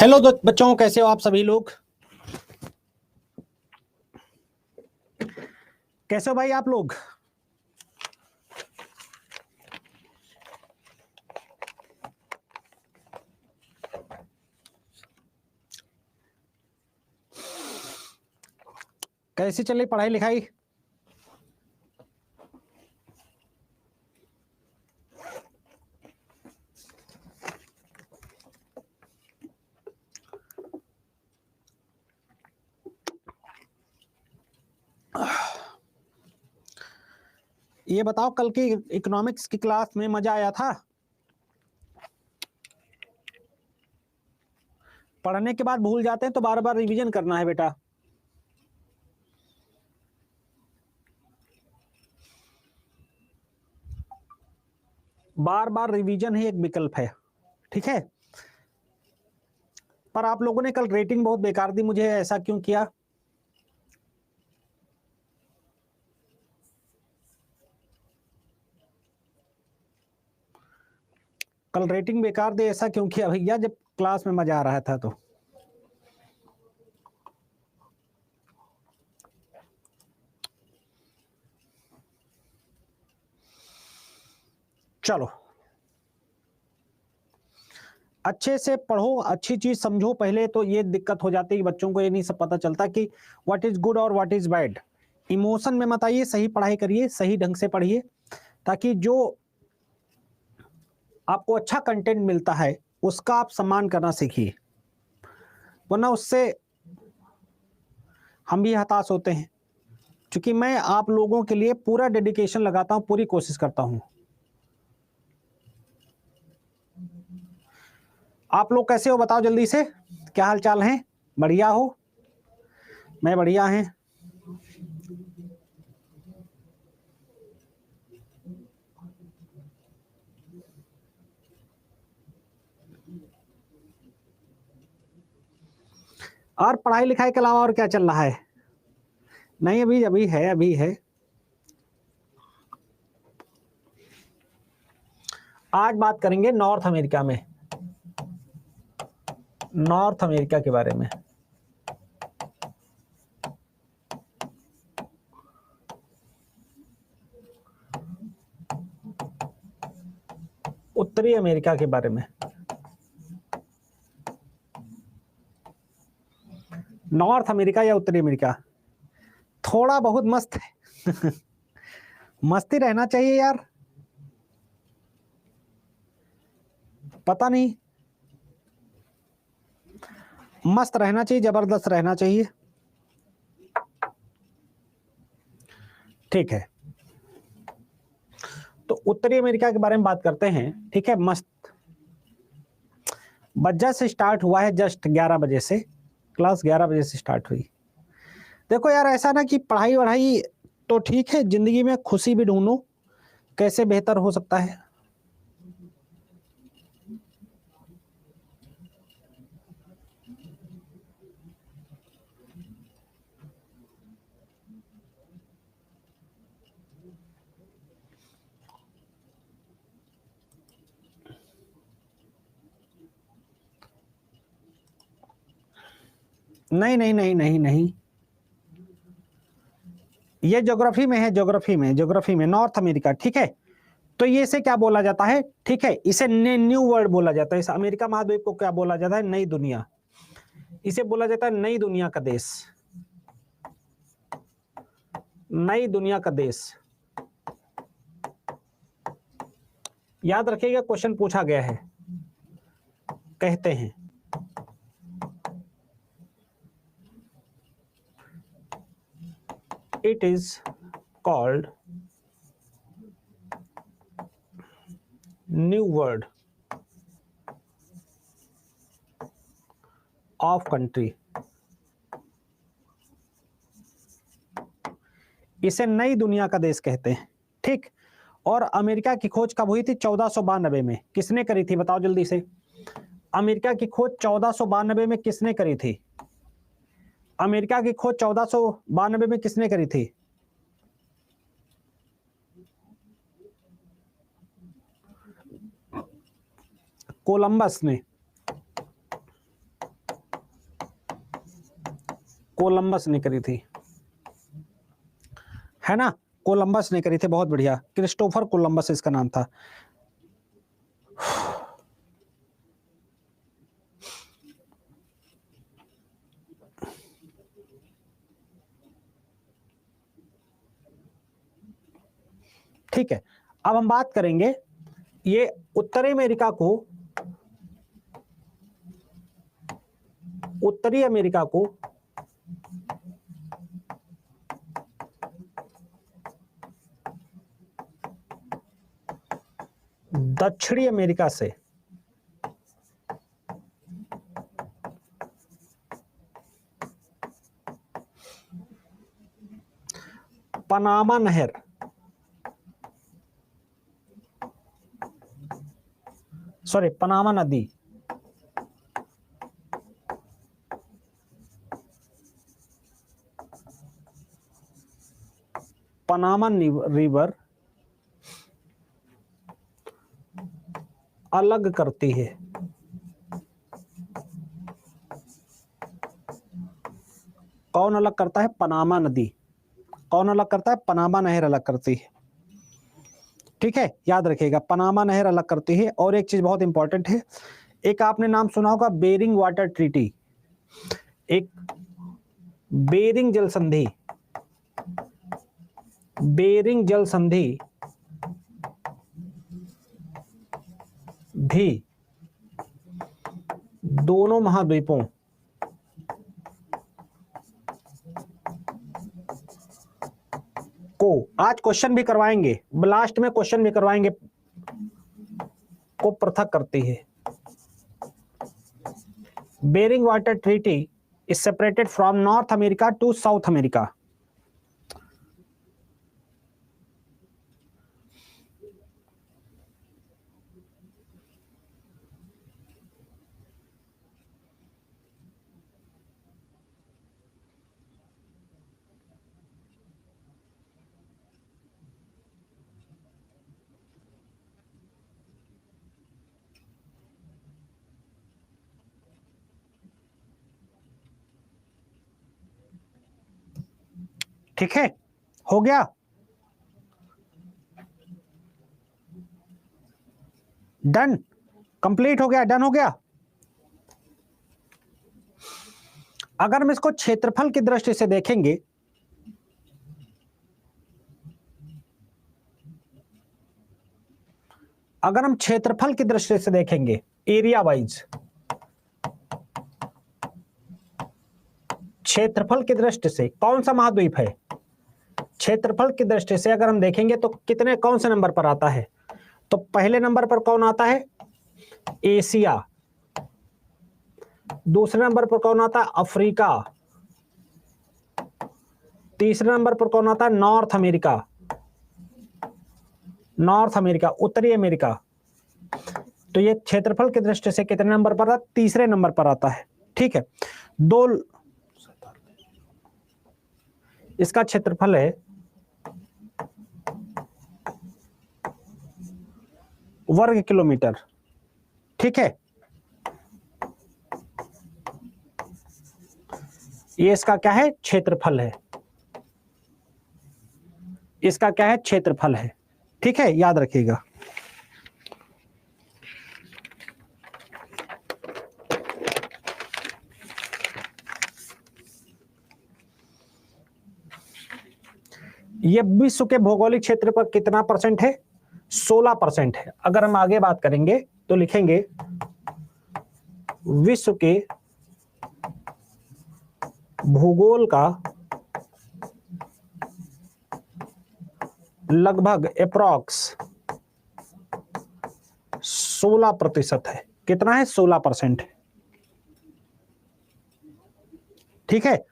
Hello बच्चों, कैसे हो आप सभी लोग? कैसे हो भाई आप लोग? कैसी चल रही पढ़ाई लिखाई? ये बताओ, कल की इकोनॉमिक्स की क्लास में मजा आया था? पढ़ने के बाद भूल जाते हैं तो बार बार रिवीजन करना है बेटा। बार बार रिवीजन ही एक विकल्प है, ठीक है? पर आप लोगों ने कल रेटिंग बहुत बेकार दी मुझे, ऐसा क्यों किया? कल रेटिंग बेकार दी, ऐसा क्यों किया भैया, जब क्लास में मजा आ रहा था तो? चलो, अच्छे से पढ़ो, अच्छी चीज समझो पहले। तो ये दिक्कत हो जाती है कि बच्चों को ये नहीं सब पता चलता कि व्हाट इज गुड और व्हाट इज बैड। इमोशन में मत आइए, सही पढ़ाई करिए, सही ढंग से पढ़िए, ताकि जो आपको अच्छा कंटेंट मिलता है उसका आप सम्मान करना सीखिए, वरना उससे हम भी हताश होते हैं। क्योंकि मैं आप लोगों के लिए पूरा डेडिकेशन लगाता हूं, पूरी कोशिश करता हूं। आप लोग कैसे हो बताओ जल्दी से, क्या हाल चाल है? बढ़िया हो? मैं बढ़िया है। और पढ़ाई लिखाई के अलावा और क्या चल रहा है? नहीं, अभी अभी है, अभी है। आज बात करेंगे नॉर्थ अमेरिका में, नॉर्थ अमेरिका के बारे में। उत्तरी अमेरिका के बारे में। नॉर्थ अमेरिका या उत्तरी अमेरिका, थोड़ा बहुत मस्त है। मस्ती रहना चाहिए यार, पता नहीं, मस्त रहना चाहिए, जबरदस्त रहना चाहिए। ठीक है, तो उत्तरी अमेरिका के बारे में बात करते हैं। ठीक है, मस्त। बजे से स्टार्ट हुआ है, जस्ट 11 बजे से, क्लास 11 बजे से स्टार्ट हुई। देखो यार, ऐसा ना कि पढ़ाई वढ़ाई तो ठीक है, जिंदगी में खुशी भी ढूंढो, कैसे बेहतर हो सकता है। नहीं नहीं नहीं नहीं नहीं, ये ज्योग्राफी में है, ज्योग्राफी में नॉर्थ अमेरिका। ठीक है, तो ये इसे क्या बोला जाता है? ठीक है, इसे न्यू वर्ल्ड बोला जाता है। इस अमेरिका महाद्वीप को क्या बोला जाता है? नई दुनिया। इसे बोला जाता है नई दुनिया का देश, नई दुनिया का देश। याद रखिएगा, क्वेश्चन पूछा गया है। कहते हैं it is called new world of country. इसे नई दुनिया का देश कहते हैं। ठीक, और अमेरिका की खोज कब हुई थी? 1492 में। किसने करी थी बताओ जल्दी से? अमेरिका की खोज 1492 में किसने करी थी? अमेरिका की खोज 1492 में किसने करी थी? कोलंबस ने। कोलंबस ने करी थी, है ना, कोलंबस ने करी थी, बहुत बढ़िया, क्रिस्टोफर कोलंबस इसका नाम था। ठीक है, अब हम बात करेंगे ये उत्तरी अमेरिका को दक्षिणी अमेरिका से पनामा नहर, सॉरी पनामा नदी, पनामा रिवर अलग करती है। कौन अलग करता है? पनामा नदी। कौन अलग करता है? पनामा नहर अलग करती है। ठीक है, याद रखिएगा, पनामा नहर अलग करती है। और एक चीज बहुत इंपॉर्टेंट है, एक आपने नाम सुना होगा बेरिंग वाटर ट्रीटी, एक बेरिंग जल संधि, बेरिंग जल संधि भी दोनों महाद्वीपों को, आज क्वेश्चन भी करवाएंगे, लास्ट में क्वेश्चन भी करवाएंगे, को पृथक करती है। Bering water treaty is separated from North America to South America. ठीक है, हो गया, डन, कंप्लीट हो गया, डन हो गया। अगर हम इसको क्षेत्रफल की दृष्टि से देखेंगे, अगर हम क्षेत्रफल की दृष्टि से देखेंगे, एरिया वाइज, क्षेत्रफल की दृष्टि से कौन सा महाद्वीप है? क्षेत्रफल की दृष्टि से अगर हम देखेंगे तो कितने, कौन से नंबर पर आता है? तो पहले नंबर पर कौन आता है? एशिया। दूसरे नंबर पर कौन आता है? अफ्रीका। तीसरे नंबर पर कौन आता है? North America. नॉर्थ अमेरिका, उत्तरी अमेरिका। तो ये क्षेत्रफल की दृष्टि से कितने नंबर पर आता है? तीसरे नंबर पर आता है। ठीक है, दो, इसका क्षेत्रफल है वर्ग किलोमीटर। ठीक है, ये इसका क्या है? क्षेत्रफल है। इसका क्या है? क्षेत्रफल है। ठीक है, याद रखिएगा। ये विश्व के भौगोलिक क्षेत्र पर कितना परसेंट है? 16% है। अगर हम आगे बात करेंगे तो लिखेंगे विश्व के भूगोल का लगभग अप्रॉक्स 16% है। कितना है? 16%। ठीक है,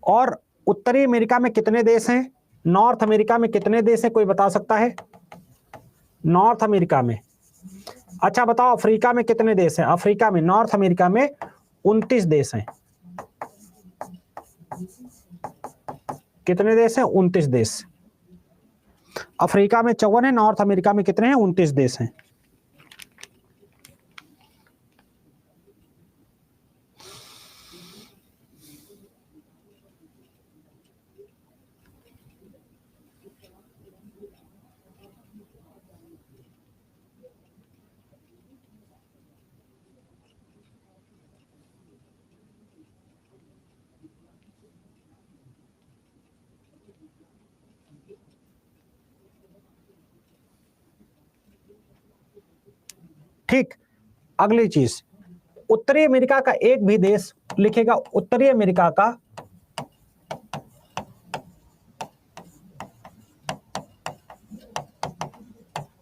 और उत्तरी अमेरिका में कितने देश हैं? नॉर्थ अमेरिका में कितने देश हैं? कोई बता सकता है? नॉर्थ अमेरिका में, अच्छा बताओ, अफ्रीका में कितने देश हैं? अफ्रीका में, नॉर्थ अमेरिका में 29 देश हैं। कितने देश हैं? 29 देश। अफ्रीका में 54 है, नॉर्थ अमेरिका में कितने हैं? 29 देश हैं। ठीक, अगली चीज, उत्तरी अमेरिका का एक भी देश लिखेगा, उत्तरी अमेरिका का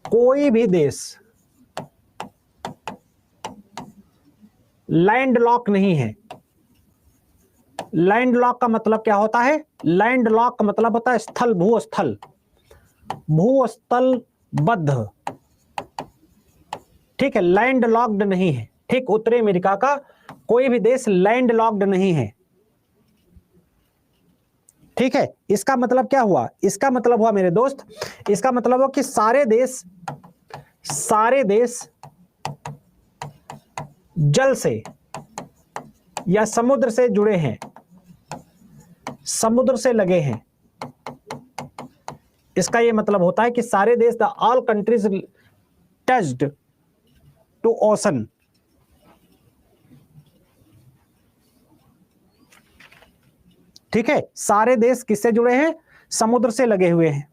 कोई भी देश लैंडलॉक नहीं है। लैंडलॉक का मतलब क्या होता है? लैंडलॉक का मतलब होता है स्थल, भूस्थल, भूस्थलबद्ध, ठीक है, लैंडलॉक्ड नहीं है। ठीक, उत्तरी अमेरिका का कोई भी देश लैंडलॉक्ड नहीं है। ठीक है, इसका मतलब क्या हुआ? इसका मतलब हुआ मेरे दोस्त, इसका मतलब हुआ कि सारे देश जल से या समुद्र से जुड़े हैं, समुद्र से लगे हैं। इसका यह मतलब होता है कि सारे देश, the all countries touched to ocean. ठीक है, सारे देश किससे जुड़े हैं? समुद्र से लगे हुए हैं।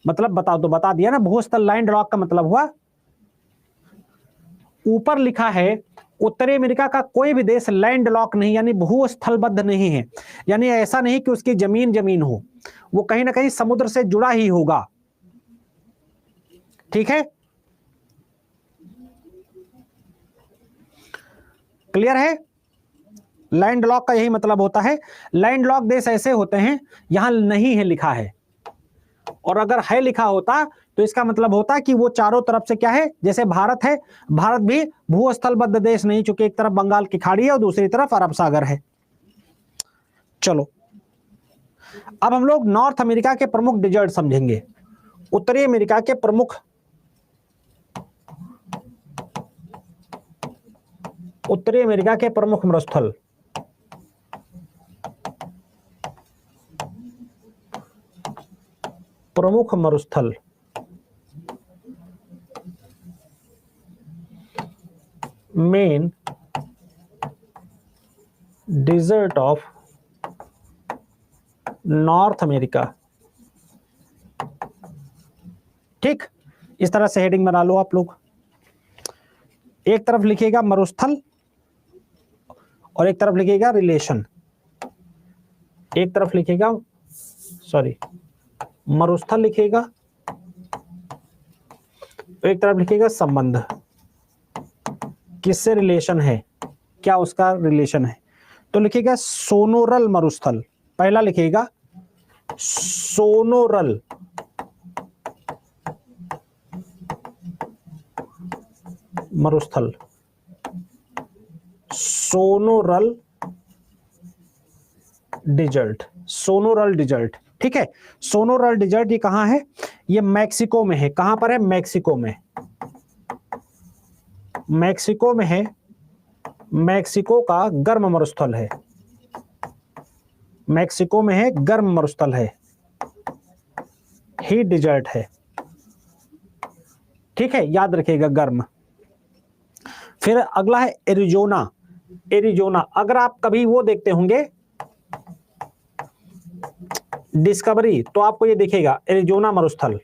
मतलब बताओ तो बता दिया ना, भूस्थल लैंडलॉक का मतलब हुआ, ऊपर लिखा है उत्तरी अमेरिका का कोई भी देश लैंडलॉक नहीं, यानी भूस्थलबद्ध नहीं है, यानी ऐसा नहीं कि उसकी जमीन हो, वो कहीं ना कहीं समुद्र से जुड़ा ही होगा। ठीक है, क्लियर है? लैंडलॉक का यही मतलब होता है। लैंडलॉक देश ऐसे होते हैं यहां नहीं है लिखा है, और अगर है लिखा होता तो इसका मतलब होता है कि वो चारों तरफ से क्या है, जैसे भारत है, भारत भी भूस्थलबद्ध देश नहीं, चूंकि एक तरफ बंगाल की खाड़ी है और दूसरी तरफ अरब सागर है। चलो, अब हम लोग नॉर्थ अमेरिका के प्रमुख डिजर्ट समझेंगे। उत्तरी अमेरिका के प्रमुख मरुस्थल, main desert of north America. ठीक, इस तरह से हेडिंग बना लो आप लोग। एक तरफ लिखिएगा मरुस्थल और एक तरफ लिखिएगा रिलेशन। एक तरफ लिखिएगा, सॉरी, मरुस्थल लिखिएगा, एक तरफ लिखिएगा संबंध, किससे रिलेशन है, क्या उसका रिलेशन है। तो लिखिएगा सोनोरल मरुस्थल, पहला लिखिएगा सोनोरल, मरुस्थल, सोनोरल डिजर्ट, सोनोरल डिजर्ट। ठीक है, सोनोरल डिजर्ट ये कहां है? ये मैक्सिको में है। कहां पर है? मैक्सिको में, मैक्सिको में है। मैक्सिको का गर्म मरुस्थल है, मैक्सिको में है, गर्म मरुस्थल है, हीट डिजर्ट है। ठीक है, याद रखिएगा गर्म। फिर अगला है एरिजोना। एरिजोना, अगर आप कभी वो देखते होंगे डिस्कवरी, तो आपको ये दिखेगा एरिजोना मरुस्थल,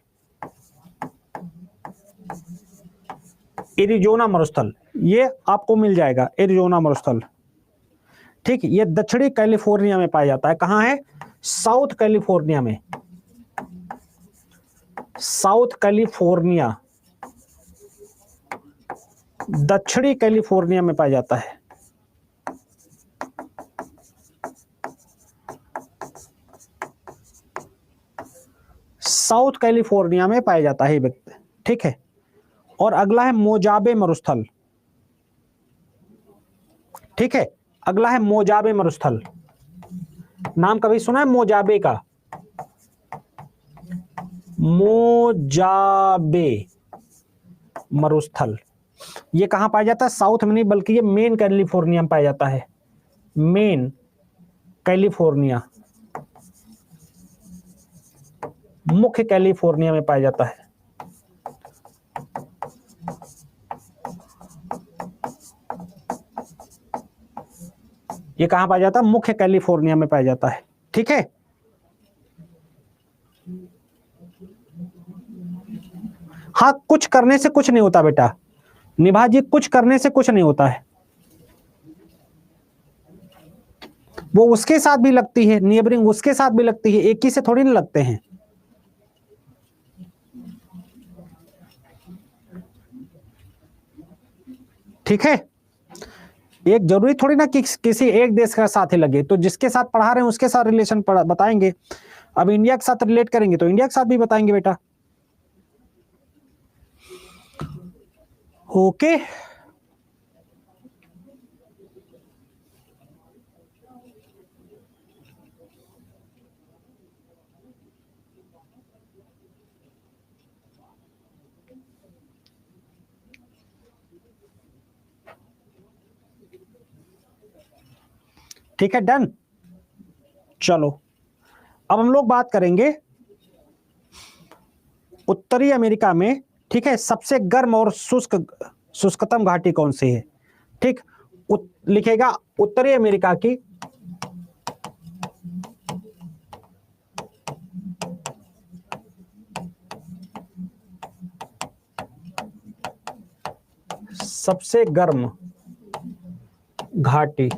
एरिजोना मरुस्थल, ये आपको मिल जाएगा एरिजोना मरुस्थल। ठीक, ये दक्षिणी कैलिफोर्निया में पाया जाता है। कहां है? साउथ कैलिफोर्निया में, साउथ कैलिफोर्निया, दक्षिणी कैलिफोर्निया में पाया जाता है। साउथ कैलिफोर्निया में पाया जाता है व्यक्ति। ठीक है, और अगला है मोजाबे मरुस्थल। ठीक है, अगला है मोजाबे मरुस्थल। नाम कभी सुना है मोजाबे का? मोजाबे मरुस्थल, ये कहां पाया जाता है? साउथ में नहीं, बल्कि ये मेन कैलिफोर्निया में पाया जाता है। मेन कैलिफोर्निया, मुख्य कैलिफोर्निया में पाया जाता है। ये कहां पाया जाता है? मुख्य कैलिफोर्निया में पाया जाता है। ठीक है, हाँ, कुछ करने से कुछ नहीं होता बेटा, निभा जी, कुछ करने से कुछ नहीं होता है, वो उसके साथ भी लगती है, नियबरिंग उसके साथ भी लगती है, एक ही से थोड़ी ना लगते हैं। ठीक है, एक जरूरी थोड़ी ना कि किसी एक देश का साथ ही लगे, तो जिसके साथ पढ़ा रहे हैं उसके साथ रिलेशन बताएंगे। अब इंडिया के साथ रिलेट करेंगे तो इंडिया के साथ भी बताएंगे बेटा। ओके, ठीक है, डन। चलो अब हम लोग बात करेंगे उत्तरी अमेरिका में, ठीक है, सबसे गर्म और शुष्कतम घाटी कौन सी है? ठीक, लिखेगा उत्तरी अमेरिका की सबसे गर्म घाटी,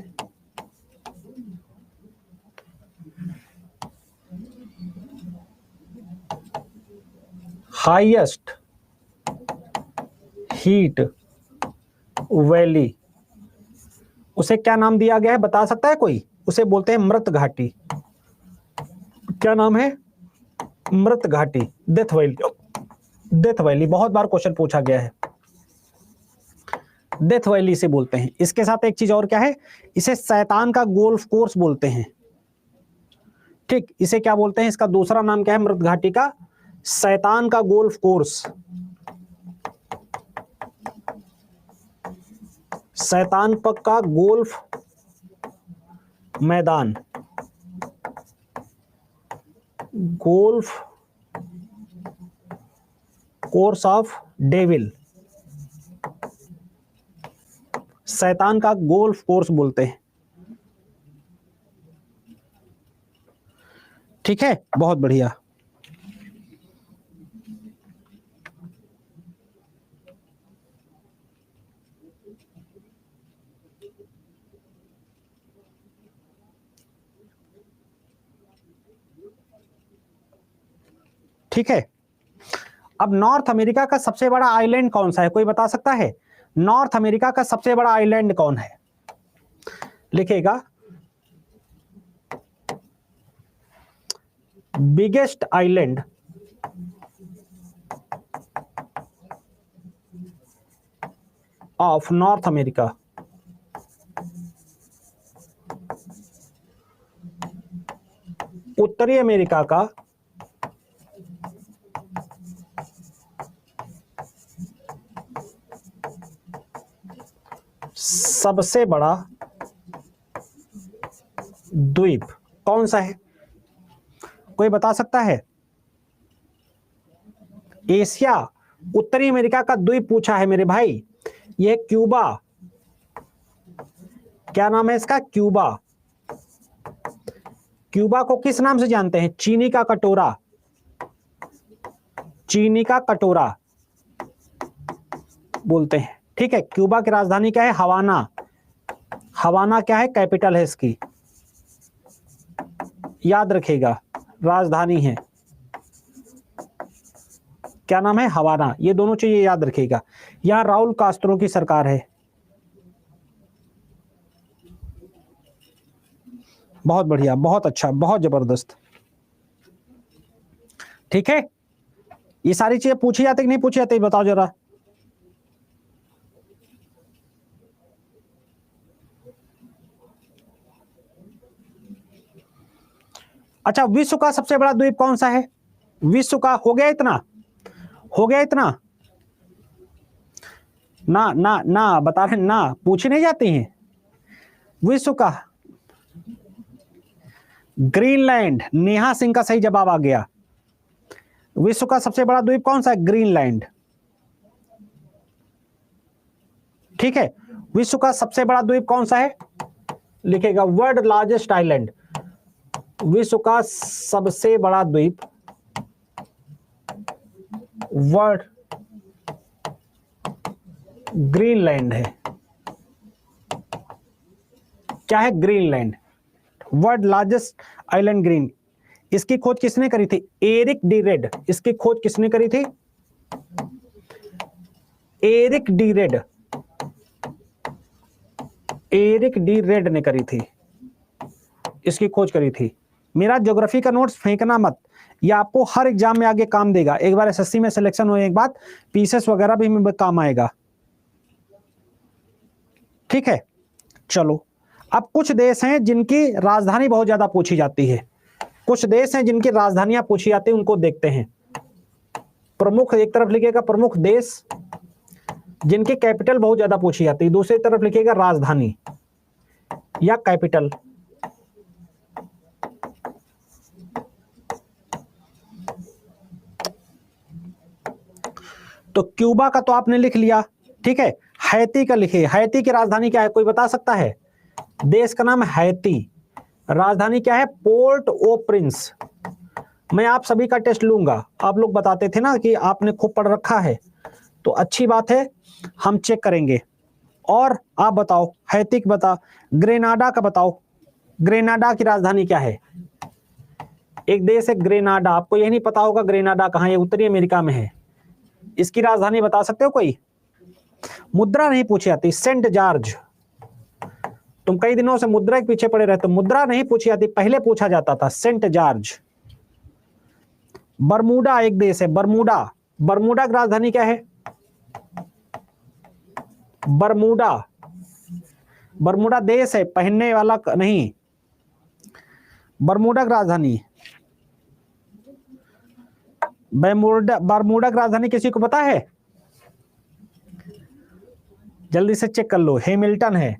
हाईएस्ट हीट वैली, उसे क्या नाम दिया गया है बता सकता है कोई? उसे बोलते हैं मृत घाटी। क्या नाम है? मृत घाटी, डेथ वैली। डेथ वैली बहुत बार क्वेश्चन पूछा गया है, डेथ वैली से बोलते हैं। इसके साथ एक चीज और क्या है, इसे शैतान का गोल्फ कोर्स बोलते हैं। ठीक, इसे क्या बोलते हैं? इसका दूसरा नाम क्या है मृत घाटी का? शैतान का गोल्फ कोर्स, शैतान का गोल्फ मैदान, गोल्फ कोर्स ऑफ डेविल, शैतान का गोल्फ कोर्स बोलते हैं। ठीक है, बहुत बढ़िया। ठीक है, अब नॉर्थ अमेरिका का सबसे बड़ा आइलैंड कौन सा है, कोई बता सकता है? नॉर्थ अमेरिका का सबसे बड़ा आइलैंड कौन है? लिखेगा biggest island of north America, उत्तरी अमेरिका का सबसे बड़ा द्वीप कौन सा है, कोई बता सकता है? एशिया, उत्तरी अमेरिका का द्वीप पूछा है मेरे भाई, यह क्यूबा। क्या नाम है इसका? क्यूबा। क्यूबा को किस नाम से जानते हैं? चीनी का कटोरा, चीनी का कटोरा बोलते हैं। ठीक है, क्यूबा की राजधानी क्या है? हवाना। हवाना क्या है? कैपिटल है इसकी, याद रखिएगा, राजधानी है। क्या नाम है? हवाना। ये दोनों चीजें याद रखिएगा। यहां राउल कास्त्रो की सरकार है। बहुत बढ़िया, बहुत अच्छा, बहुत जबरदस्त। ठीक है, ये सारी चीजें पूछी जाती कि नहीं पूछी जाती, बताओ जरा। अच्छा, विश्व का सबसे बड़ा द्वीप कौन सा है? विश्व का, हो गया इतना, हो गया इतना? ना ना ना बता रहे ना, पूछी नहीं जाती हैं। विश्व का ग्रीनलैंड, नेहा सिंह का सही जवाब आ गया। विश्व का सबसे बड़ा द्वीप कौन सा है? ग्रीनलैंड। ठीक है, विश्व का सबसे बड़ा द्वीप कौन सा है? लिखेगा वर्ल्ड लार्जेस्ट आइलैंड, विश्व का सबसे बड़ा द्वीप, वर्ल्ड ग्रीनलैंड है। क्या है? Greenland. World largest island green. इसकी खोज किसने करी थी? Eric the Red. इसकी खोज किसने करी थी? Eric the Red. Eric the Red ने करी थी, इसकी खोज करी थी। मेरा ज्योग्राफी का नोट्स फेंकना मत, ये आपको हर एग्जाम में आगे काम देगा। एक बार एसएससी में सिलेक्शन होने के बाद पीसेस वगैरह भी में काम आएगा। ठीक है, चलो अब कुछ देश हैं जिनकी राजधानी बहुत ज्यादा पूछी जाती है। कुछ देश हैं जिनकी राजधानियां पूछी जाती है, उनको देखते हैं। प्रमुख एक तरफ लिखिएगा प्रमुख देश जिनकी कैपिटल बहुत ज्यादा पूछी जाती है, दूसरी तरफ लिखिएगा राजधानी या कैपिटल। तो क्यूबा का तो आपने लिख लिया, ठीक है। हैती का लिखिए, हैती की राजधानी क्या है, कोई बता सकता है? देश का नाम हैती, राजधानी क्या है? पोर्ट ओ प्रिंस। मैं आप सभी का टेस्ट लूंगा। आप लोग बताते थे ना कि आपने खूब पढ़ रखा है, तो अच्छी बात है, हम चेक करेंगे। और आप बताओ, हैती का बता, ग्रेनाडा का बताओ, ग्रेनाडा की राजधानी क्या है? एक देश है ग्रेनाडा, आपको यही नहीं पता होगा ग्रेनाडा कहाँ है? उत्तरी अमेरिका में है। इसकी राजधानी बता सकते हो कोई? मुद्रा नहीं पूछी जाती, सेंट जॉर्ज। तुम कई दिनों से मुद्रा के पीछे पड़े रहते, मुद्रा नहीं पूछी जाती, पहले पूछा जाता था सेंट जॉर्ज। बरमूडा एक देश है, बरमूडा। बरमूडा की राजधानी क्या है? बरमूडा, बरमूडा देश है, पहनने वाला नहीं। बरमूडा की राजधानी, बरमूडा की राजधानी किसी को पता है? जल्दी से चेक कर लो। हैमिल्टन है,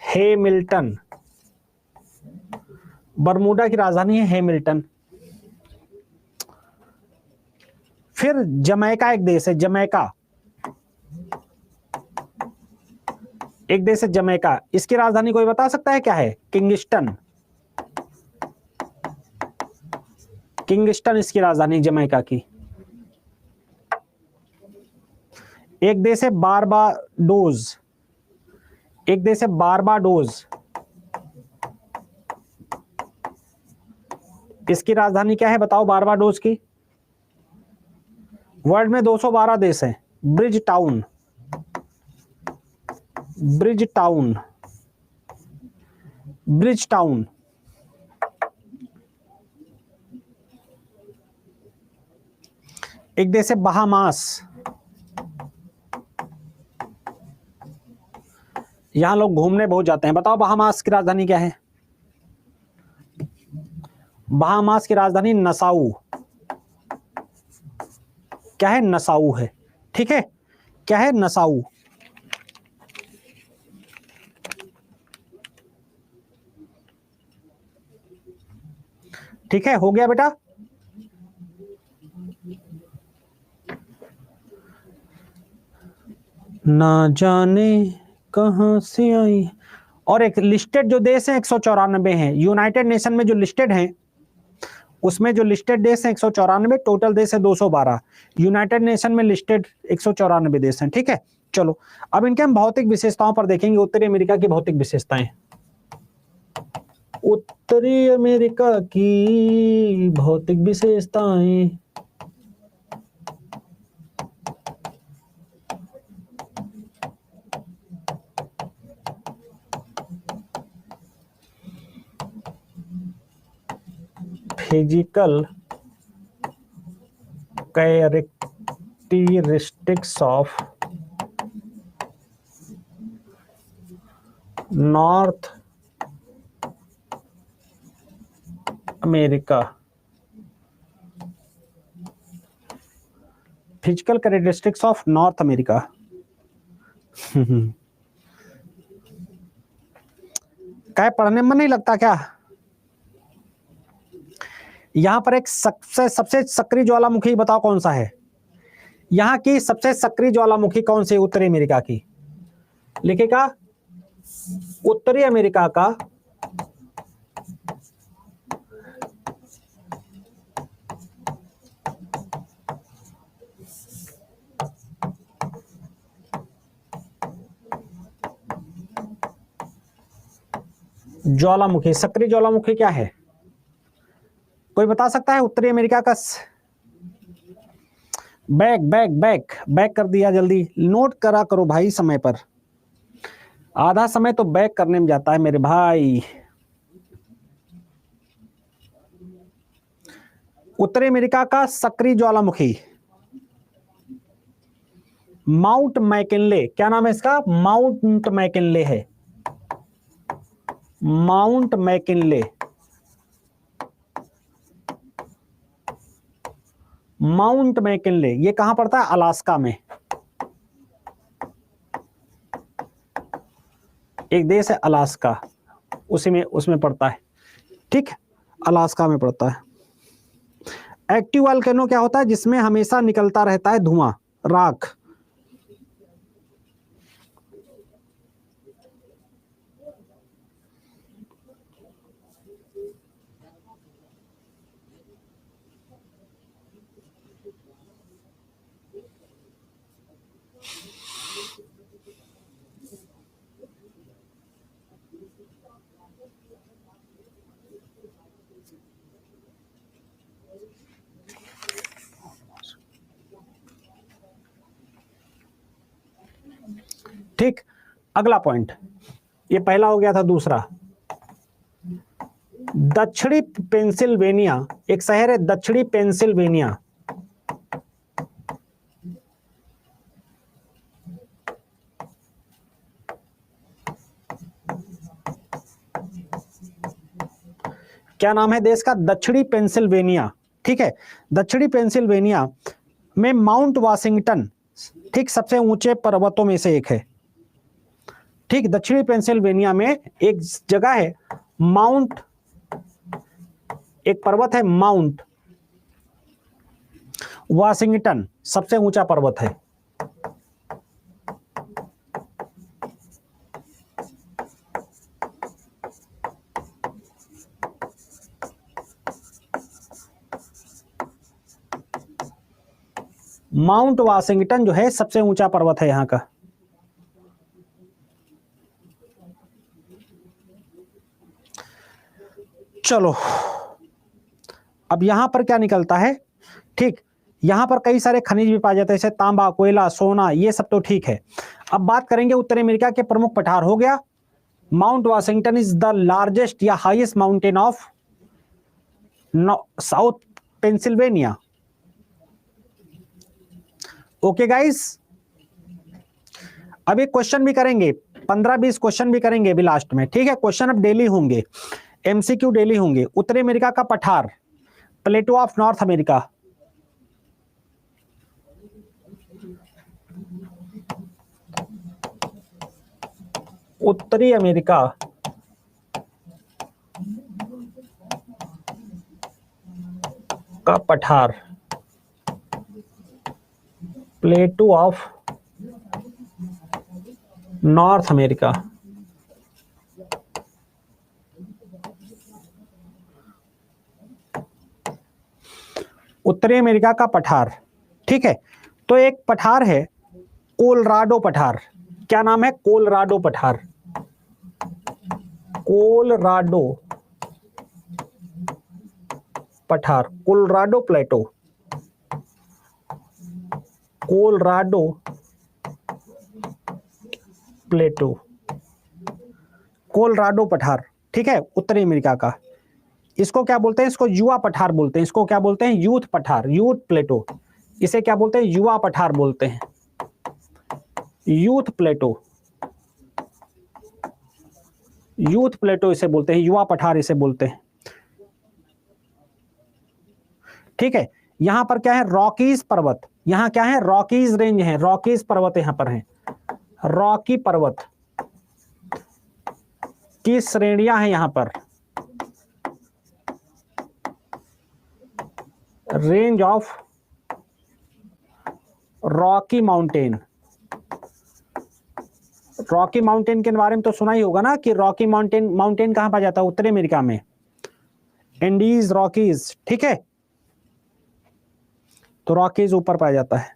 हैमिल्टन। बरमूडा की राजधानी है हैमिल्टन। फिर जमैका एक देश है, जमैका एक देश है, जमैका। इसकी राजधानी कोई बता सकता है क्या है? किंगस्टन। किंगस्टन इसकी राजधानी जमैका की। एक देश है बारबाडोस, एक देश है बारबाडोस। इसकी राजधानी क्या है बताओ बारबाडोस की? वर्ल्ड में 212 देश हैं। Bridge town, bridge town, bridge town. एक देश है बहामास, यहां लोग घूमने बहुत जाते हैं। बताओ बहामास की राजधानी क्या है? बहामास की राजधानी नसाऊ। क्या है? नसाऊ है, ठीक है। क्या है? नसाऊ। ठीक है, हो गया बेटा। ना जाने कहां से आई। और एक लिस्टेड जो देश है 194 हैं। यूनाइटेड नेशन में जो लिस्टेड हैं उसमें जो लिस्टेड देश है 194, टोटल देश है 212। यूनाइटेड नेशन में लिस्टेड 194 देश हैं, ठीक है। चलो अब इनके हम भौतिक विशेषताओं पर देखेंगे। उत्तरी अमेरिका की भौतिक विशेषताएं, उत्तरी अमेरिका की भौतिक विशेषताएं। Physical characteristics of north America. Physical characteristics of north America. क्या पढ़ने में नहीं लगता क्या? यहां पर एक सबसे सक्रिय ज्वालामुखी बताओ कौन सा है? यहां की सबसे सक्रिय ज्वालामुखी कौन सी? उत्तरी अमेरिका की। लिखेगा उत्तरी अमेरिका का ज्वालामुखी, सक्रिय ज्वालामुखी क्या है? कोई बता सकता है? उत्तरी अमेरिका का बैक बैक बैक बैक कर दिया, जल्दी नोट करा करो भाई, समय पर आधा समय तो बैक करने में जाता है मेरे भाई। उत्तरी अमेरिका का सक्रिय ज्वालामुखी माउंट मैकिनले, क्या नाम है इसका? माउंट मैकिनले है, माउंट मैकिनले, माउंट मैकिनले। ये कहां पड़ता है? अलास्का में। एक देश है अलास्का, उसी में उसमें पड़ता है, ठीक, अलास्का में पड़ता है। एक्टिव वोल्केनो क्या होता है? जिसमें हमेशा निकलता रहता है धुआं, राख। ठीक, अगला पॉइंट, ये पहला हो गया था। दूसरा, दक्षिणी पेंसिल्वेनिया, एक शहर है दक्षिणी पेंसिल्वेनिया, क्या नाम है देश का? दक्षिणी पेंसिल्वेनिया, ठीक है। दक्षिणी पेंसिल्वेनिया में माउंट वाशिंगटन, ठीक, सबसे ऊंचे पर्वतों में से एक है, ठीक। दक्षिणी पेंसिल्वेनिया में एक जगह है माउंट, एक पर्वत है माउंट वाशिंगटन, सबसे ऊंचा पर्वत है। माउंट वाशिंगटन जो है सबसे ऊंचा पर्वत है यहां का। चलो, अब यहां पर क्या निकलता है? ठीक, यहां पर कई सारे खनिज भी पाए जाते हैं, जैसे तांबा, कोयला, सोना, ये सब तो ठीक है। अब बात करेंगे उत्तरी अमेरिका के प्रमुख पठार। हो गया, Mount Washington is the largest या highest mountain of South Pennsylvania. Okay guys, अब एक क्वेश्चन भी करेंगे, 15-20 क्वेश्चन भी करेंगे अभी लास्ट में, ठीक है। क्वेश्चन अब डेली होंगे, एमसीक्यू डेली होंगे। उत्तरी अमेरिका का पठार, प्लेटो ऑफ नॉर्थ अमेरिका, उत्तरी अमेरिका का पठार, प्लेटो ऑफ नॉर्थ अमेरिका। उत्तरी अमेरिका का पठार, ठीक है। तो एक पठार है कोलोराडो पठार, क्या नाम है? कोलोराडो पठार, कोलोराडो पठार, कोलोराडो प्लेटो, कोलोराडो प्लेटो, कोलोराडो पठार, ठीक है, उत्तरी अमेरिका का। इसको क्या बोलते हैं? इसको युवा पठार बोलते हैं। इसको क्या बोलते हैं? यूथ पठार, यूथ प्लेटो। इसे क्या बोलते हैं? युवा पठार बोलते हैं, यूथ प्लेटो, यूथ प्लेटो इसे बोलते हैं, युवा पठार इसे बोलते हैं, ठीक है। यहां पर क्या है? रॉकीज पर्वत, यहां क्या है? रॉकीज रेंज है, रॉकीज पर्वत यहां पर है, रॉकी पर्वत की श्रेणियां हैं यहां पर, range of Rocky mountain. Rocky mountain के बारे में तो सुना ही होगा ना, कि रॉकी माउंटेन कहां पाया जाता है? उत्तरी अमेरिका में, एंडीज रॉकीज, ठीक है। तो रॉकीज ऊपर पाया जाता है।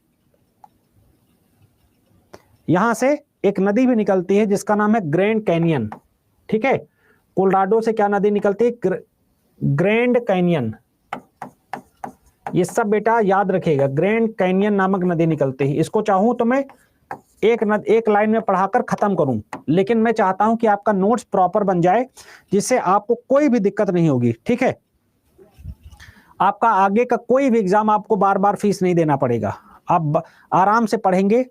यहां से एक नदी भी निकलती है जिसका नाम है ग्रैंड कैनियन, ठीक है। कोलोराडो से क्या नदी निकलती है? Grand canyon. ये सब बेटा याद रखिएगा, ग्रैंड कैनियन नामक नदी निकलती है। इसको चाहूं तो मैं एक लाइन में पढ़ाकर खत्म करूं, लेकिन मैं चाहता हूं कि आपका नोट्स प्रॉपर बन जाए, जिससे आपको कोई भी दिक्कत नहीं होगी। ठीक है, आपका आगे का कोई भी एग्जाम आपको बार बार फीस नहीं देना पड़ेगा, आप आराम से पढ़ेंगे।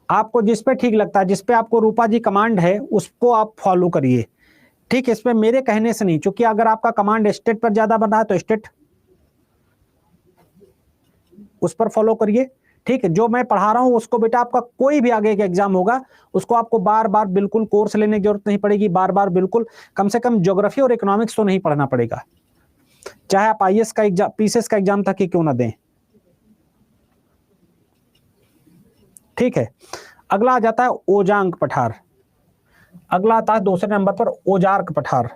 आपको जिस पे ठीक लगता है, जिस पे आपको रूपा जी कमांड है, उसको आप फॉलो करिए। ठीक है, इसमें मेरे कहने से नहीं, क्योंकि अगर आपका कमांड स्टेट पर ज्यादा बना है तो स्टेट उस पर फॉलो करिए। ठीक है, जो मैं पढ़ा रहा हूं उसको बेटा आपका कोई भी आगे का एग्जाम होगा उसको आपको बार बार बिल्कुल कोर्स लेने की जरूरत नहीं पड़ेगी, बार बार बिल्कुल कम से कम ज्योग्राफी और इकोनॉमिक्स तो नहीं पढ़ना पड़ेगा, चाहे आप आईएएस का एग्जाम, पीसीएस का एग्जाम तक ही क्यों ना दें। ठीक है, अगला आ जाता है ओजांग पठार। अगला आता है दूसरे नंबर पर ओजार्क पठार।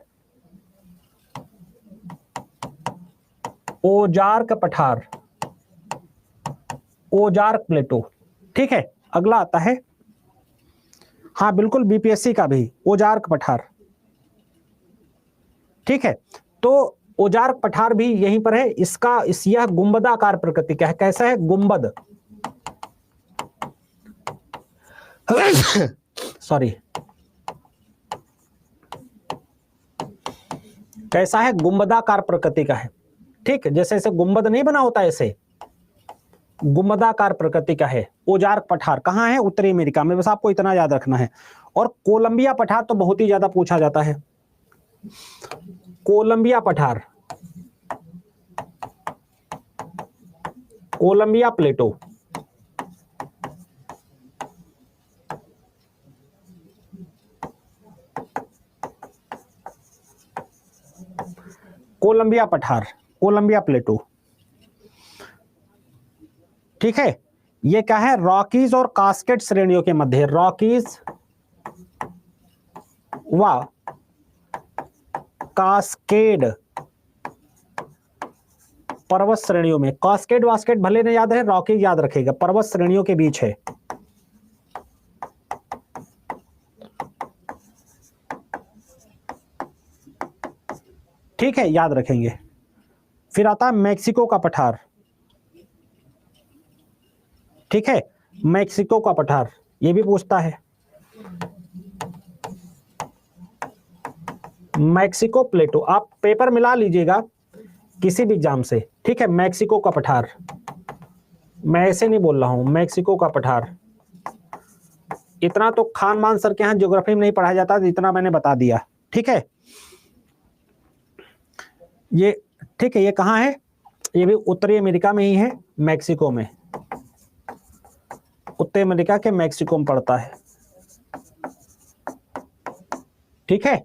ओजार्क पठार, ओजार्क प्लेटो। ठीक है, अगला आता है, हाँ बिल्कुल बीपीएससी का भी ओजार्क पठार। ठीक है, तो ओजार्क पठार भी यहीं पर है। यह गुंबदाकार प्रकृति का है। कैसा है? गुंबद सॉरी, कैसा है? गुंबदाकार प्रकृति का है। ठीक, जैसे ऐसे गुंबद नहीं बना होता, ऐसे गुंबदाकार प्रकृति का है। ओजार्क पठार कहाँ है? उत्तरी अमेरिका में, बस आपको इतना याद रखना है। और कोलंबिया पठार तो बहुत ही ज्यादा पूछा जाता है। कोलंबिया पठार, कोलंबिया प्लेटो। कोलंबिया पठार, कोलंबिया प्लेटो। ठीक है, ये क्या है? रॉकीज और कास्केड श्रेणियों के मध्य, रॉकीज व कास्केड पर्वत श्रेणियों में। कास्केड वास्केड भले नहीं याद है, रॉकीज याद रखेगा, पर्वत श्रेणियों के बीच है। ठीक है, याद रखेंगे। फिर आता है मैक्सिको का पठार। ठीक है, मैक्सिको का पठार ये भी पूछता है। मैक्सिको प्लेटो, आप पेपर मिला लीजिएगा किसी भी एग्जाम से। ठीक है, मैक्सिको का पठार, मैं ऐसे नहीं बोल रहा हूं, मैक्सिको का पठार। इतना तो खान मान सर के यहाँ ज्योग्राफी में नहीं पढ़ाया जाता, इतना मैंने बता दिया। ठीक है, ये ठीक है, ये कहाँ है? ये भी उत्तरी अमेरिका में ही है, मैक्सिको में। उत्तरी अमेरिका के मैक्सिको में पड़ता है। ठीक है,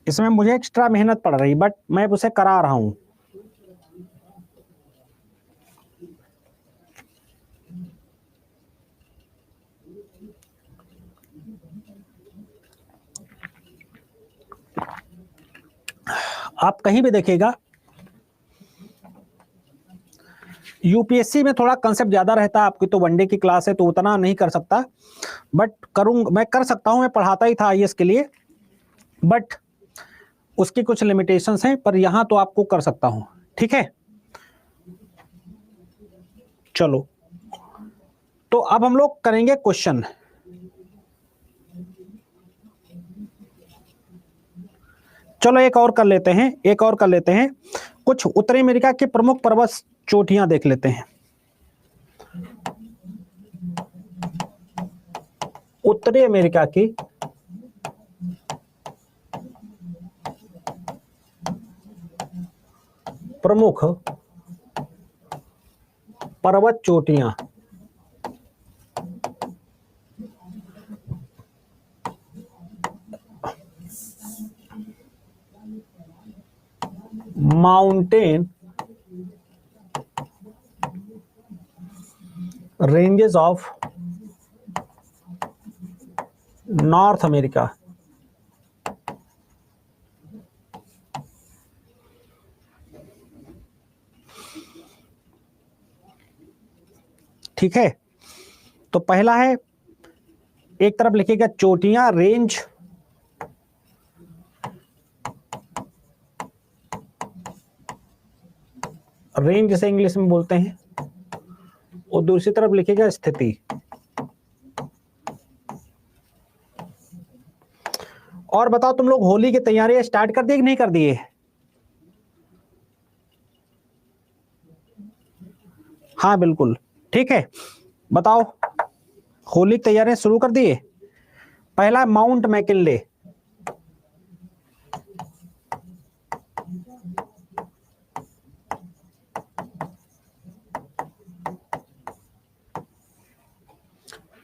इसमें मुझे एक्स्ट्रा मेहनत पड़ रही, बट मैं उसे करा रहा हूं। आप कहीं भी देखिएगा, यूपीएससी में थोड़ा कंसेप्ट ज्यादा रहता है, आपकी तो वनडे की क्लास है तो उतना नहीं कर सकता, बट मैं कर सकता हूं, मैं पढ़ाता ही था आईएएस के लिए, बट उसकी कुछ लिमिटेशंस हैं, पर यहां तो आपको कर सकता हूं। ठीक है, चलो तो अब हम लोग करेंगे क्वेश्चन। चलो एक और कर लेते हैं, एक और कर लेते हैं। कुछ उत्तरी अमेरिका की प्रमुख पर्वत चोटियां देख लेते हैं। उत्तरी अमेरिका की प्रमुख पर्वत चोटियां। Mountain ranges of north America. ठीक है, तो पहला है, एक तरफ लिखिएगा चोटियां, रेंज, रेंज जैसे इंग्लिश में बोलते हैं, और दूसरी तरफ लिखिएगा स्थिति। और बताओ तुम लोग होली की तैयारियां स्टार्ट कर दी कि नहीं कर दिए? हाँ बिल्कुल, ठीक है, बताओ होली की तैयारियां शुरू कर दिए? पहला माउंट मैकिनले,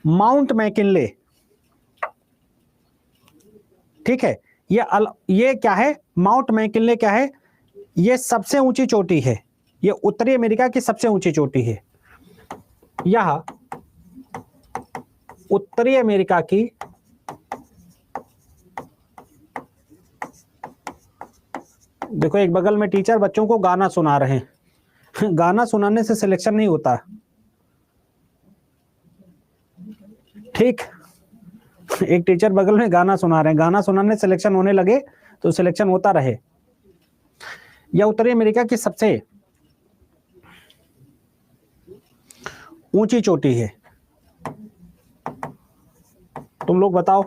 माउंट मैकिनले, ठीक है, ये क्या है? माउंट मैकिनले क्या है? ये सबसे ऊंची चोटी है, ये उत्तरी अमेरिका की सबसे ऊंची चोटी है। यह उत्तरी अमेरिका की देखो, एक बगल में टीचर बच्चों को गाना सुना रहे हैं। गाना सुनाने से सिलेक्शन नहीं होता, ठीक। एक टीचर बगल में गाना सुना रहे हैं, गाना सुनाने से सिलेक्शन होने लगे तो सिलेक्शन होता रहे। यह उत्तरी अमेरिका की सबसे ऊंची चोटी है। तुम लोग बताओ,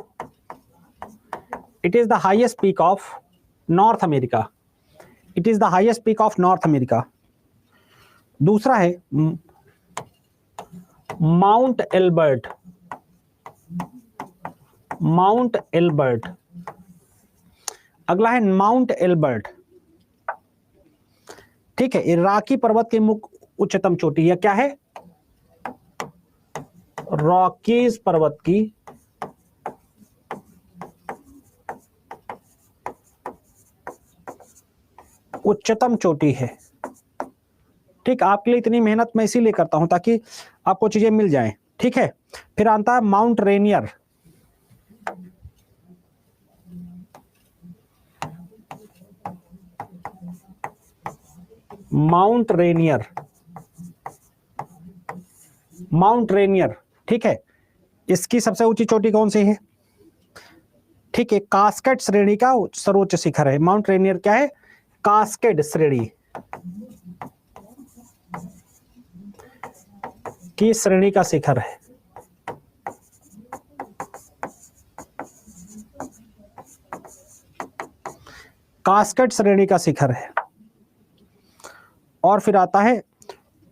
it is the highest peak of north America, it is the highest peak of north America. दूसरा है माउंट एल्बर्ट, माउंट एल्बर्ट। अगला है माउंट एल्बर्ट, ठीक है, इराकी पर्वत की मुख्य उच्चतम चोटी। यह क्या है? रॉकीज पर्वत की उच्चतम चोटी है, ठीक। आपके लिए इतनी मेहनत मैं इसीलिए करता हूं ताकि आपको चीजें मिल जाएं, ठीक है। फिर आता है mount Rainier, mount Rainier, mount Rainier, ठीक है। इसकी सबसे ऊंची चोटी कौन सी है? ठीक है, कास्केड श्रेणी का सर्वोच्च शिखर है। माउंट रेनियर क्या है? कास्केड श्रेणी की श्रेणी का शिखर है। कास्केड श्रेणी का शिखर है। और फिर आता है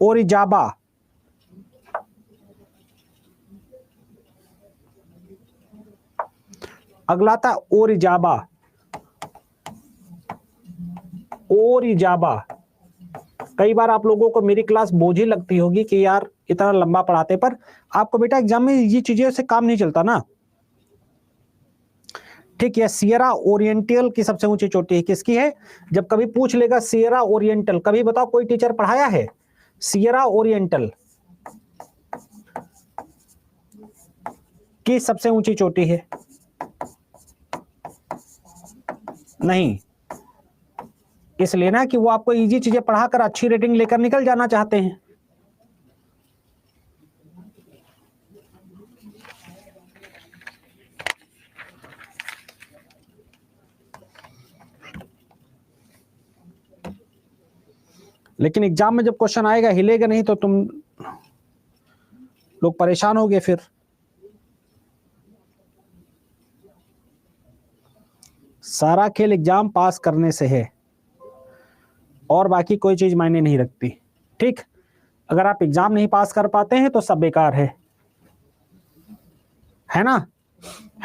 ओरिजाबा, अगला था ओरिजाबा, ओरिजाबा। कई बार आप लोगों को मेरी क्लास बोझी लगती होगी कि यार इतना लंबा पढ़ाते, पर आपको बेटा एग्जाम में ये चीजें से काम नहीं चलता ना, ठीक है। सियरा ओरिएंटल की सबसे ऊंची चोटी है, किसकी है? जब कभी पूछ लेगा सियरा ओरिएंटल, कभी बताओ कोई टीचर पढ़ाया है? सियरा ओरिएंटल की सबसे ऊंची चोटी है? नहीं, इसलिए ना कि वो आपको इजी चीजें पढ़ाकर अच्छी रेटिंग लेकर निकल जाना चाहते हैं। लेकिन एग्जाम में जब क्वेश्चन आएगा हिलेगा नहीं तो तुम लोग परेशान होगे फिर। सारा खेल एग्जाम पास करने से है और बाकी कोई चीज मायने नहीं रखती, ठीक। अगर आप एग्जाम नहीं पास कर पाते हैं तो सब बेकार है ना,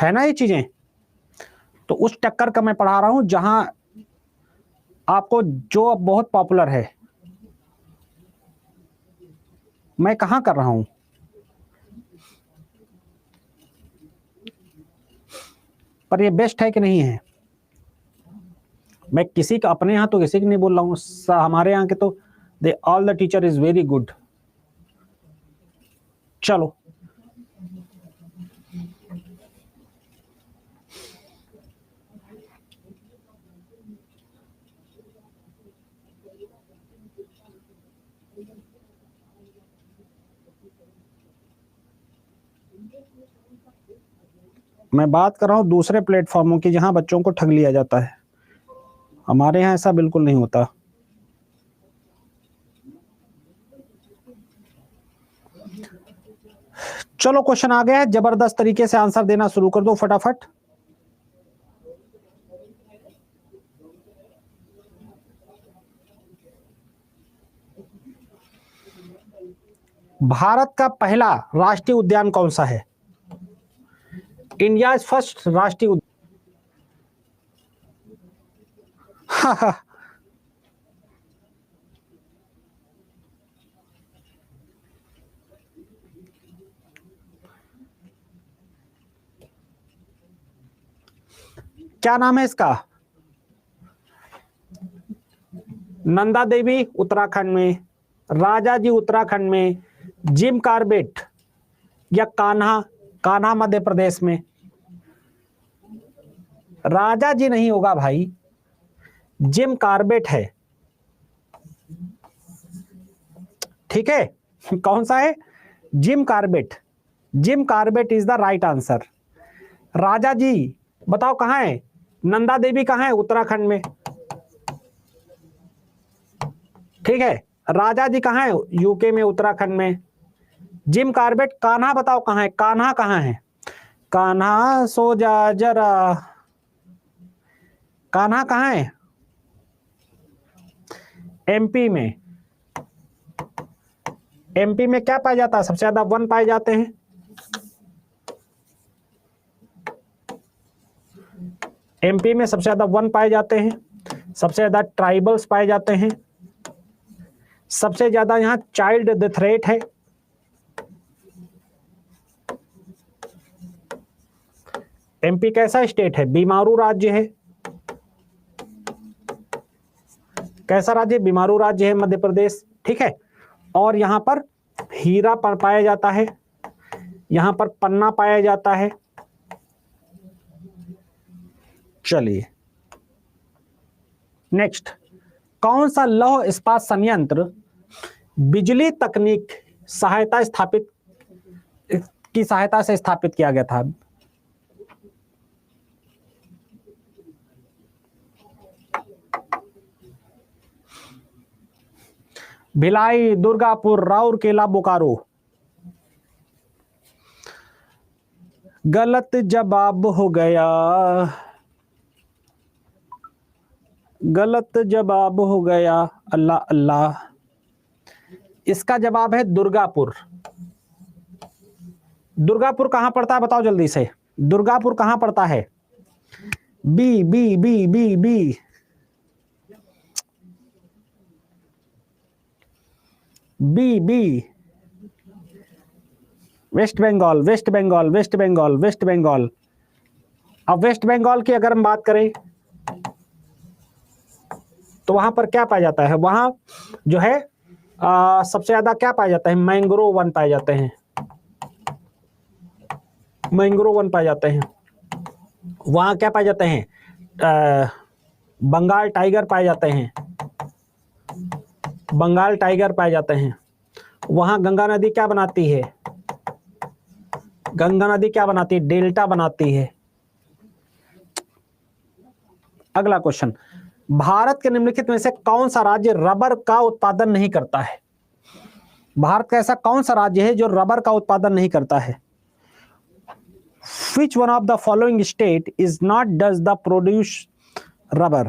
है ना ये चीजें। तो उस टक्कर का मैं पढ़ा रहा हूं जहां आपको जो अब बहुत पॉपुलर है, मैं कहां कर रहा हूं? पर ये बेस्ट है कि नहीं है? मैं किसी का अपने यहाँ तो किसी की नहीं बोल रहा हूँ, हमारे यहाँ के तो they all the teacher is very good. चलो मैं बात कर रहा हूँ दूसरे प्लेटफॉर्मों की जहां बच्चों को ठग लिया जाता है, हमारे यहाँ ऐसा बिल्कुल नहीं होता। चलो क्वेश्चन आ गया है, जबरदस्त तरीके से आंसर देना शुरू कर दो फटाफट। भारत का पहला राष्ट्रीय उद्यान कौन सा है? इंडिया फर्स्ट राष्ट्रीय उद्यान। क्या नाम है इसका? नंदा देवी उत्तराखंड में, राजा जी उत्तराखंड में, जिम कार्बेट या कान्हा? कान्हा मध्य प्रदेश में। राजा जी नहीं होगा भाई, जिम कार्बेट है। ठीक है, कौन सा है? Jim Corbett. Jim Corbett is the right answer. Raja ji बताओ कहां है? नंदा देवी कहां है? उत्तराखंड में। ठीक है, राजा जी कहां है? यूके में, उत्तराखंड में। Jim Corbett. कान्हा बताओ कहां है? कान्हा कहां है? कान्हा सो जा जरा, कान्हा कहां है? एमपी में। एमपी में क्या पाया जाता है? सबसे ज्यादा वन पाए जाते हैं। एमपी में सबसे ज्यादा वन पाए जाते हैं, सबसे ज्यादा ट्राइबल्स पाए जाते हैं, सबसे ज्यादा यहां चाइल्ड डेथ रेट है। एमपी कैसा स्टेट है? बीमारू राज्य है। कैसा राज्य? बीमारू राज्य है मध्य प्रदेश। ठीक है, और यहां पर हीरा पाया जाता है, यहां पर पन्ना पाया जाता है। चलिए नेक्स्ट, कौन सा लौह इस्पात संयंत्र बिजली तकनीक सहायता स्थापित की सहायता से स्थापित किया गया था? भिलाई, दुर्गापुर, राउरकेला, बोकारो। गलत जवाब हो गया, गलत जवाब हो गया। अल्लाह अल्लाह। इसका जवाब है दुर्गापुर। दुर्गापुर कहां पड़ता है बताओ जल्दी से? दुर्गापुर कहां पड़ता है? B B B B B. B B. West Bengal, West Bengal, West Bengal, West Bengal. अब वेस्ट बंगाल की अगर हम बात करें तो वहां पर क्या पाया जाता है? वहां जो है सबसे ज्यादा क्या पाया जाता है? मैंग्रोव वन पाए जाते हैं। मैंग्रोव वन पाए जाते हैं। वहां क्या पाए जाते हैं? बंगाल टाइगर पाए जाते हैं। बंगाल टाइगर पाए जाते हैं। वहां गंगा नदी क्या बनाती है? गंगा नदी क्या बनाती है? डेल्टा बनाती है। अगला क्वेश्चन, भारत के निम्नलिखित में से कौन सा राज्य रबर का उत्पादन नहीं करता है? भारत का ऐसा कौन सा राज्य है जो रबर का उत्पादन नहीं करता है? Which one of the following state is not does the produce rubber?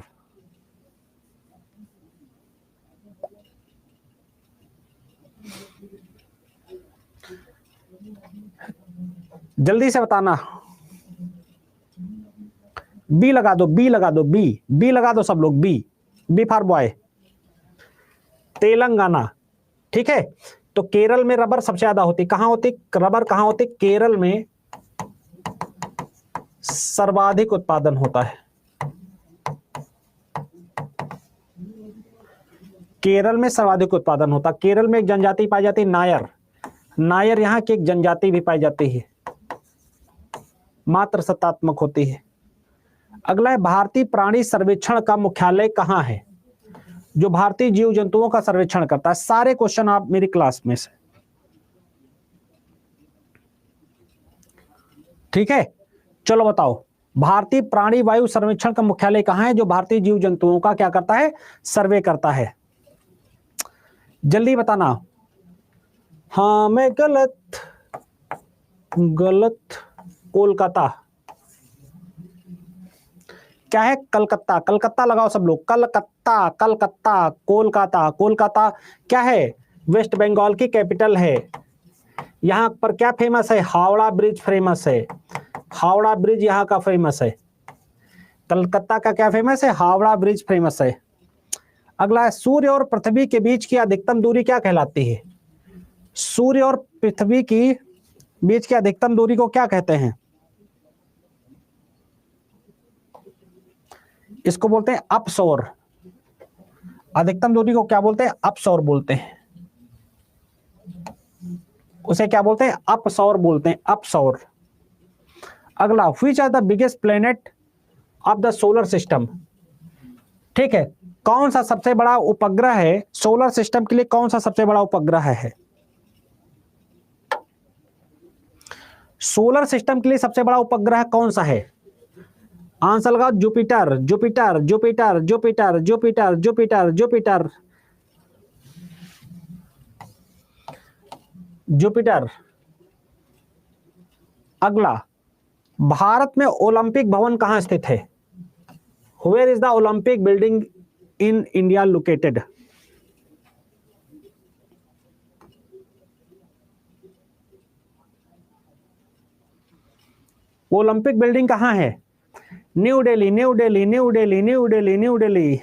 जल्दी से बताना। बी लगा दो, बी लगा दो, बी बी लगा दो सब लोग। B, B for boy. Telangana. ठीक है, तो केरल में रबर सबसे ज्यादा होती। कहां होती रबर? कहां होती? केरल में सर्वाधिक उत्पादन होता है। केरल में सर्वाधिक उत्पादन होता। केरल में एक जनजाति पाई जाती है नायर। नायर यहाँ की एक जनजाति भी पाई जाती है, मात्र सत्तात्मक होती है। अगला है भारतीय प्राणी सर्वेक्षण का मुख्यालय कहाँ है? जो भारतीय जीव जंतुओं का सर्वेक्षण करता है। सारे क्वेश्चन आप मेरी क्लास में से, ठीक है। चलो बताओ, भारतीय प्राणी वायु सर्वेक्षण का मुख्यालय कहाँ है? जो भारतीय जीव जंतुओं का क्या करता है? सर्वे करता है। जल्दी बताना। हाँ मैं गलत, कोलकाता। क्या है? कलकत्ता। कलकत्ता लगाओ सब लोग। कलकत्ता, कलकत्ता, कोलकाता। कोलकाता क्या है? वेस्ट बंगाल की कैपिटल है। यहाँ पर क्या फेमस है? हावड़ा ब्रिज फेमस है। हावड़ा ब्रिज यहाँ का फेमस है। कलकत्ता का क्या फेमस है? हावड़ा ब्रिज फेमस है। अगला है, सूर्य और पृथ्वी के बीच की अधिकतम दूरी क्या कहलाती है? सूर्य और पृथ्वी की बीच की अधिकतम दूरी को क्या कहते हैं? इसको बोलते हैं अपसौर। अधिकतम दूरी को क्या बोलते हैं? अपसौर बोलते हैं। उसे क्या बोलते हैं? अपसौर बोलते हैं, अपसौर। अगला, which are the biggest planet of the solar system? ठीक है, कौन सा सबसे बड़ा उपग्रह है सोलर सिस्टम के लिए? कौन सा सबसे बड़ा उपग्रह है? सोलर सिस्टम के लिए सबसे बड़ा उपग्रह कौन सा है? आंसर लगाओ। Jupiter, Jupiter, Jupiter, Jupiter, Jupiter, Jupiter, Jupiter, Jupiter. अगला, भारत में ओलंपिक भवन कहां स्थित है? Where is the Olympic building in India located? Olympic building कहां है? New Delhi, New Delhi, New Delhi, New Delhi, New Delhi.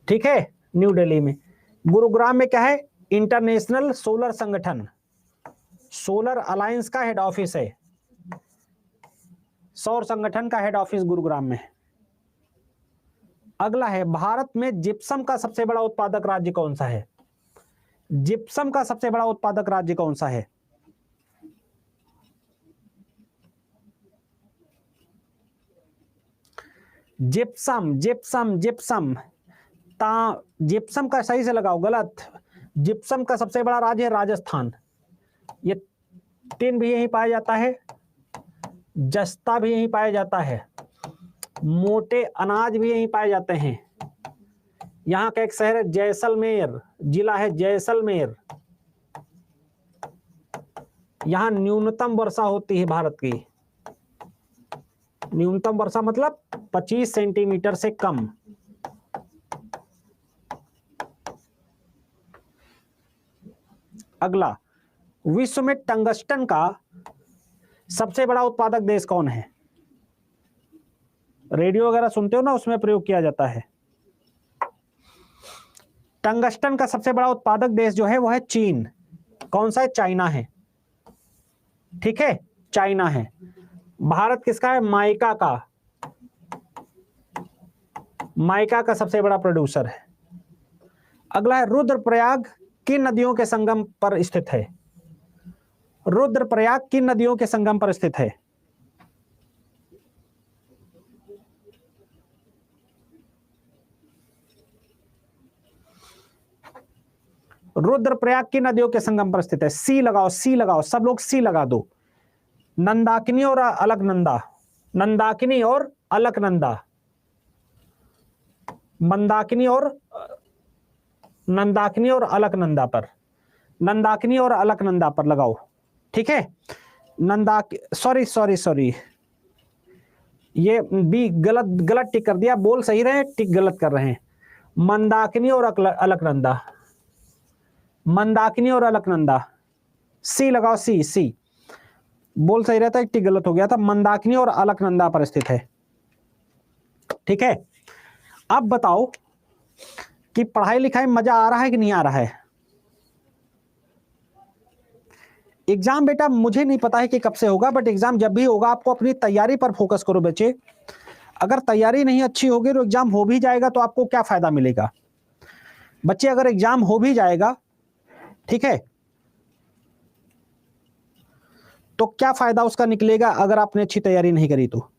ठीक है, न्यू दिल्ली में। गुरुग्राम में क्या है? इंटरनेशनल सोलर संगठन, सोलर अलायंस का हेड ऑफिस है। सौर संगठन का हेड ऑफिस गुरुग्राम में है। अगला है, भारत में जिप्सम का सबसे बड़ा उत्पादक राज्य कौन सा है? जिप्सम का सबसे बड़ा उत्पादक राज्य कौन सा है? Gypsum, gypsum, gypsum. जिप्सम का सही से लगाओ, गलत। जिप्सम का सबसे बड़ा राज्य है राजस्थान। ये टिन भी यहीं पाया जाता है, जस्ता भी यहीं पाया जाता है, मोटे अनाज भी यहीं पाए जाते हैं। यहाँ का एक शहर है जैसलमेर, जिला है जैसलमेर। यहाँ न्यूनतम वर्षा होती है भारत की। न्यूनतम वर्षा मतलब 25 सेंटीमीटर से कम। अगला, विश्व में टंगस्टन का सबसे बड़ा उत्पादक देश कौन है? रेडियो वगैरह सुनते हो ना, उसमें प्रयोग किया जाता है। टंगस्टन का सबसे बड़ा उत्पादक देश जो है वो है चीन। कौन सा है? चाइना है। ठीक है, चाइना है। भारत किसका है? माइका का। माइका का सबसे बड़ा प्रोड्यूसर है। अगला है, रुद्रप्रयाग किन नदियों के संगम पर स्थित है? रुद्रप्रयाग किन नदियों के संगम पर स्थित है? रुद्रप्रयाग की नदियों के संगम पर स्थित है। सी लगाओ, सी लगाओ, सब लोग सी लगा दो। नंदाकिनी और अलकनंदा, नंदाकिनी और अलकनंदा, मंदाकिनी और नंदाकिनी और अलकनंदा पर, नंदाकिनी और अलकनंदा पर लगाओ। ठीक है, सॉरी, ये बी गलत टिक कर दिया। बोल सही रहे, टिक गलत कर रहे हैं। मंदाकिनी और अलकनंदा, मंदाकिनी और अलकनंदा। सी लगाओ, सी सी। बोल सही रहता है, टिक गलत हो गया था। मंदाकिनी और अलकनंदा पर स्थित है। ठीक है, अब बताओ कि पढ़ाई लिखाई में मजा आ रहा है कि नहीं आ रहा है? एग्जाम बेटा मुझे नहीं पता है कि कब से होगा, बट एग्जाम जब भी होगा आपको अपनी तैयारी पर फोकस करो बच्चे। अगर तैयारी नहीं अच्छी होगी तो एग्जाम हो भी जाएगा तो आपको क्या फायदा मिलेगा? बच्चे अगर एग्जाम हो भी जाएगा, ठीक है, तो क्या फायदा उसका निकलेगा अगर आपने अच्छी तैयारी नहीं करी तो?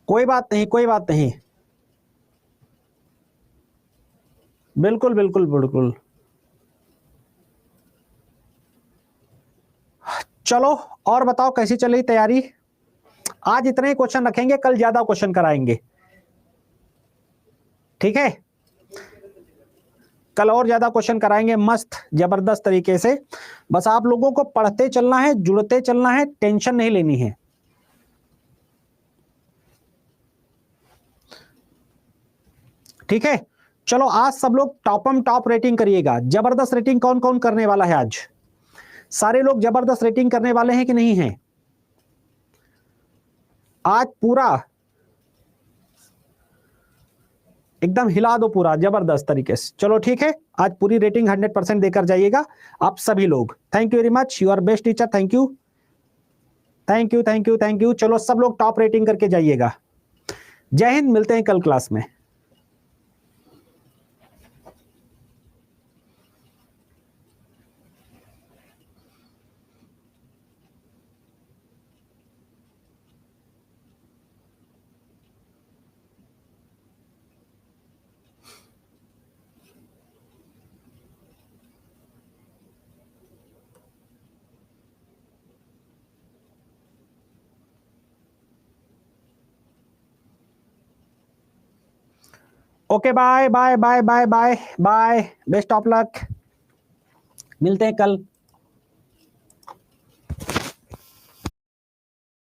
कोई बात नहीं, कोई बात नहीं, बिल्कुल बिल्कुल बिल्कुल। चलो और बताओ कैसी चल रही तैयारी? आज इतने ही क्वेश्चन रखेंगे, कल ज्यादा क्वेश्चन कराएंगे, ठीक है? कल और ज्यादा क्वेश्चन कराएंगे मस्त जबरदस्त तरीके से। बस आप लोगों को पढ़ते चलना है, जुड़ते चलना है, टेंशन नहीं लेनी है, ठीक है? चलो आज सब लोग टॉप रेटिंग करिएगा। जबरदस्त रेटिंग कौन कौन करने वाला है आज? सारे लोग जबरदस्त रेटिंग करने वाले हैं कि नहीं है? आज पूरा एकदम हिला दो पूरा जबरदस्त तरीके से। चलो ठीक है, आज पूरी रेटिंग 100% देकर जाइएगा आप सभी लोग। Thank you very much, you are best teacher. Thank you thank you thank you thank you. चलो सब लोग टॉप रेटिंग करके जाइएगा। जय हिंद, मिलते हैं कल क्लास में। Okay, bye bye bye bye bye bye, best of luck, मिलते हैं कल।